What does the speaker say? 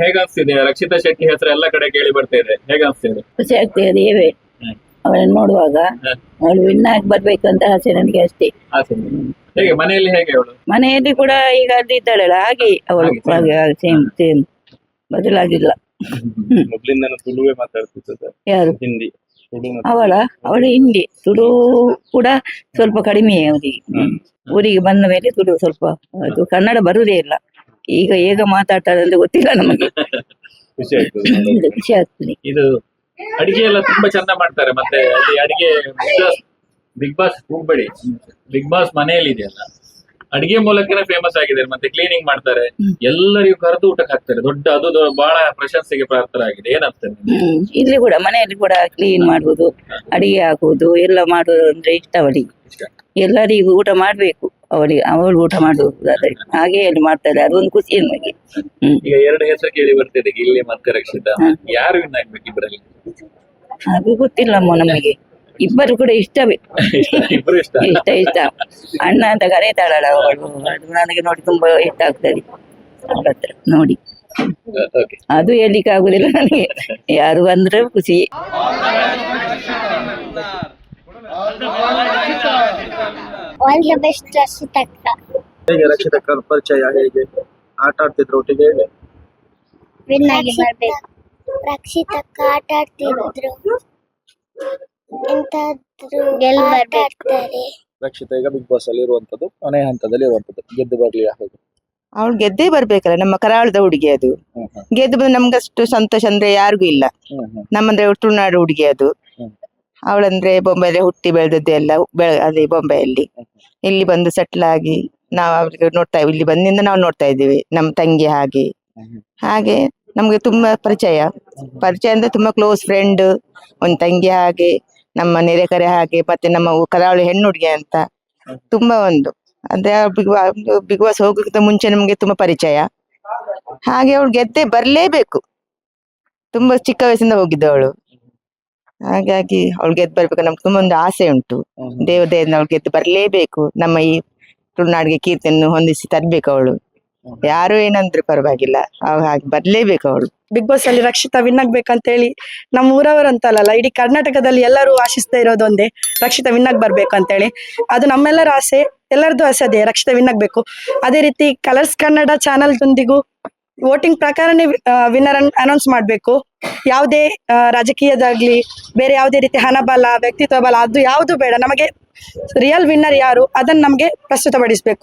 ಹೇಗನ್ಸ್ತಿದೆ ರಕ್ಷಿತಾ ಶೆಟ್ಟಿ ಹೆಸರು ಎಲ್ಲ ಕಡೆ ಕೇಳಿ ಬರ್ತಾ ಇದೆ, ಹೇಗನ್ಸ್ತಿದೆ? ಖುಷಿ ಆಗ್ತದೆ ದೇವೇ ಅವಳನ್ನು ನೋಡುವಾಗ. ಅವಳು ವಿನ್ ಆಗಿ ಬರ್ಬೇಕಂತ ಆಸೆ ನನಗೆ ಅಷ್ಟೇ. ಹೇಗೆ ಮನೆಯಲ್ಲಿ ಹೇಗೆ ಅವಳು? ಮನೆಯಲ್ಲಿ ಕೂಡ ಈಗ ಅಲ್ಲಿ ಇದ್ದಾಳಲ್ಲ ಹಾಗೆ ಅವಳು ಸೇಮ್ ಸೇಮ್ ಬದಲಾಗಿಲ್ಲ. ಮೊದಲಿಂದ ತುಳುವೇ ಮಾತಾಡ್ತಿದ್ದ. ಯಾರು? ಹಿಂದಿ. ಅವಳು ಹಿಂದಿ ತುಳು ಕೂಡ ಸ್ವಲ್ಪ ಕಡಿಮೆ ಅವರಿಗೆ. ಊರಿಗೆ ಬಂದ ಮೇಲೆ ತುಳು ಸ್ವಲ್ಪ, ಅದು ಕನ್ನಡ ಬರುದೇ ಇಲ್ಲ. ಈಗ ಹೇಗ ಮಾತಾಡ್ತಾಳೆ ಅಂತ ಗೊತ್ತಿಲ್ಲ ನಮಗೆ. ಖುಷಿ ಆಗ್ತದೆ. ಇದು ಅಡಿಗೆ ಎಲ್ಲ ತುಂಬಾ ಚಂದ ಮಾಡ್ತಾರೆ. ಮತ್ತೆ ಅಲ್ಲಿ ಅಡಿಗೆ ಬಿಗ್ ಬಾಸ್ ಹೋಗ್ಬೇಡಿ, ಬಿಗ್ ಬಾಸ್ ಮನೆಯಲ್ಲಿ ಇದೆಯಲ್ಲ, ಅಡಿಗೆ ಮೂಲಕನೇ ಫೇಮಸ್ ಆಗಿದ್ದಾರೆ. ಮತ್ತೆ ಕ್ಲೀನಿಂಗ್ ಮಾಡ್ತಾರೆ, ಎಲ್ಲರಿಗೂ ಕರೆದು ಊಟಕ್ಕೆ ಹಾಕ್ತಾರೆ. ಅದು ಬಹಳ ಪ್ರಶಂಸೆಗೆ ಪಾತ್ರರಾಗಿದೆ. ಏನಾಗ್ತದೆ ಇಲ್ಲಿ ಕೂಡ ಮನೆಯಲ್ಲಿ ಕೂಡ ಕ್ಲೀನ್ ಮಾಡುವುದು, ಅಡಿಗೆ ಹಾಕುವುದು ಎಲ್ಲ ಮಾಡುವುದು ಅಂದ್ರೆ ಇಷ್ಟ ಅವಳಿಗೆ. ಎಲ್ಲರಿಗೂ ಊಟ ಮಾಡ್ಬೇಕು ಅವಳು ಊಟ ಮಾಡುವುದು ಹಾಗೆ ಅಲ್ಲಿ ಮಾಡ್ತಾರೆ. ಅದೊಂದು ಖುಷಿ ನಮಗೆ. ಈಗ 2 ಹೆಸರು ಕೇಳಿ ಬರ್ತಿದೆ, ಗಿಲ್ಲಿ ಮತ್ತೆ ರಕ್ಷಿತಾ. ಯಾರು ವಿನ್ ಆಗ್ಬೇಕು ಇಬ್ಬರಲ್ಲಿ? ಅದು ಗೊತ್ತಿಲ್ಲಮ್ಮ ನಮಗೆ. ಇಬ್ಬರು ಕೂಡ ಇಷ್ಟವೇ. ಇಬ್ರು ಇಷ್ಟ. ಇಷ್ಟ ಅಣ್ಣ ಅಂತ ಕರೀತಾಳಲ್ಲ ಅವಳು, ಅದು ನನಗೆ ನೋಡಿ ತುಂಬಾ ಇಷ್ಟ ಆಗ್ತದೆ ಅವಳ ಹತ್ರ ನೋಡಿ. ಅದು ಹೇಳಿಕ್ಕೆ ಆಗುದಿಲ್ಲ ನನಗೆ, ಯಾರು ಬಂದ್ರೆ ಖುಷಿ. ಹೇಗೆ ರಕ್ಷಿತಾ ಪರಿಚಯ, ಹೇಗೆ ಆಟ ಆಡ್ತಿದ್ರು ಒಟ್ಟಿಗೆ? ವಿನ್ ಆಗಿ ಬರ್ಬೇಕು. ರಕ್ಷಿತಕ್ಕ ಆಟ ಆಡ್ತಿದ್ರು, ಎಂತಾದ್ರೂ ಗೆಲ್ಬರ್ತಾರೆ. ರಕ್ಷಿತಾ ಈಗ ಬಿಗ್ ಬಾಸ್ ಅಲ್ಲಿ ಇರುವಂತದ್ದು, ಕೊನೆ ಹಂತದಲ್ಲಿ ಇರುವಂತದ್ದು, ಗೆದ್ದು ಬರ್ಲಿ ಹೇಗೆ? ಅವಳು ಗೆದ್ದೇ ಬರ್ಬೇಕಲ್ಲ, ನಮ್ಮ ಕರಾವಳದ ಹುಡುಗಿ ಅದು. ಗೆದ್ದು ಬಂದ್ರೆ ನಮ್ಗಷ್ಟು ಸಂತೋಷ ಅಂದ್ರೆ ಯಾರಿಗೂ ಇಲ್ಲ. ನಮ್ಮಂದ್ರೆ ತುಳುನಾಡು ಹುಡುಗಿ ಅದು. ಅವಳಂದ್ರೆ ಬೊಂಬೆಯಲ್ಲಿ ಹುಟ್ಟಿ ಬೆಳೆದದ್ದೇ ಎಲ್ಲ ಅದೇ ಬೊಂಬೆಯಲ್ಲಿ. ಇಲ್ಲಿ ಬಂದು ಸೆಟ್ಲ್ ಆಗಿ ನಾವು ಅವ್ರಿಗೆ ನೋಡ್ತಾ ಇಲ್ಲಿ ಬಂದಿಂದ ನಾವು ನೋಡ್ತಾ ಇದ್ದೀವಿ. ನಮ್ಮ ತಂಗಿ ಹಾಗೆ ನಮ್ಗೆ ತುಂಬಾ ಪರಿಚಯ ಅಂದ್ರೆ ತುಂಬಾ ಕ್ಲೋಸ್ ಫ್ರೆಂಡ್. ಒಂದ್ ತಂಗಿ ಹಾಗೆ, ನಮ್ಮ ನೆರೆಕರೆ ಹಾಗೆ, ಮತ್ತೆ ನಮ್ಮ ಕರಾವಳಿ ಹೆಣ್ಣು ಹುಡುಗಿ ಅಂತ ತುಂಬಾ ಅಂದ್ರೆ ಬಿಗ್ ಬಾಸ್ ಹೋಗೋಕ್ಕಿಂತ ಮುಂಚೆ ನಮ್ಗೆ ತುಂಬಾ ಪರಿಚಯ. ಹಾಗೆ ಅವಳು ಗೆದ್ದೆ ಬರ್ಲೇಬೇಕು. ತುಂಬಾ ಚಿಕ್ಕ ವಯಸ್ಸಿಂದ ಹೋಗಿದ್ದವಳು, ಹಾಗಾಗಿ ಅವಳು ಗೆದ್ದು ಬರ್ಬೇಕು. ನಮ್ಗೆ ತುಂಬಾ ಒಂದು ಆಸೆ ಉಂಟು. ದೇವದೇವ್ರನ್ನ ಅವಳು ಗೆದ್ದು ಬರ್ಲೇಬೇಕು. ನಮ್ಮ ಈ ತುಳುನಾಡಿಗೆ ಕೀರ್ತಿಯನ್ನು ಹೊಂದಿಸಿ ತರ್ಬೇಕು ಅವಳು. ಯಾರು ಏನಂದ್ರೆ ಪರವಾಗಿಲ್ಲ, ಹಾಗೆ ಬರ್ಲೇಬೇಕು ಅವಳು. ಬಿಗ್ ಬಾಸ್ ಅಲ್ಲಿ ರಕ್ಷಿತಾ ವಿನ್ ಆಗ್ಬೇಕಂತ ಹೇಳಿ ನಮ್ಮ ಊರವರು ಅಂತಲ್ಲ, ಇಡೀ ಕರ್ನಾಟಕದಲ್ಲಿ ಎಲ್ಲರೂ ಆಶಿಸ್ತಾ ಇರೋದೊಂದೇ, ರಕ್ಷಿತಾ ವಿನ್ ಆಗಿ ಬರ್ಬೇಕು ಅಂತ ಹೇಳಿ. ಅದು ನಮ್ಮೆಲ್ಲರ ಆಸೆ, ಎಲ್ಲರದ್ದು ಆಸೆ ಅದೇ, ರಕ್ಷಿತಾ ವಿನ್ ಆಗ್ಬೇಕು. ಅದೇ ರೀತಿ ಕಲರ್ಸ್ ಕನ್ನಡ ಚಾನಲ್ ಜೊಂದಿಗೂ ವೋಟಿಂಗ್ ಪ್ರಕಾರನೇ ವಿನ್ನರ್ ಅನೌನ್ಸ್ ಮಾಡ್ಬೇಕು. ಯಾವುದೇ ರಾಜಕೀಯದಾಗ್ಲಿ, ಬೇರೆ ಯಾವುದೇ ರೀತಿ ಹಣಬಲ, ವ್ಯಕ್ತಿತ್ವ ಬಲ ಅದು ಯಾವುದು ಬೇಡ. ನಮಗೆ ರಿಯಲ್ ವಿನ್ನರ್ ಯಾರು ಅದನ್ನ ನಮ್ಗೆ ಪ್ರಸ್ತುತಪಡಿಸ್ಬೇಕು.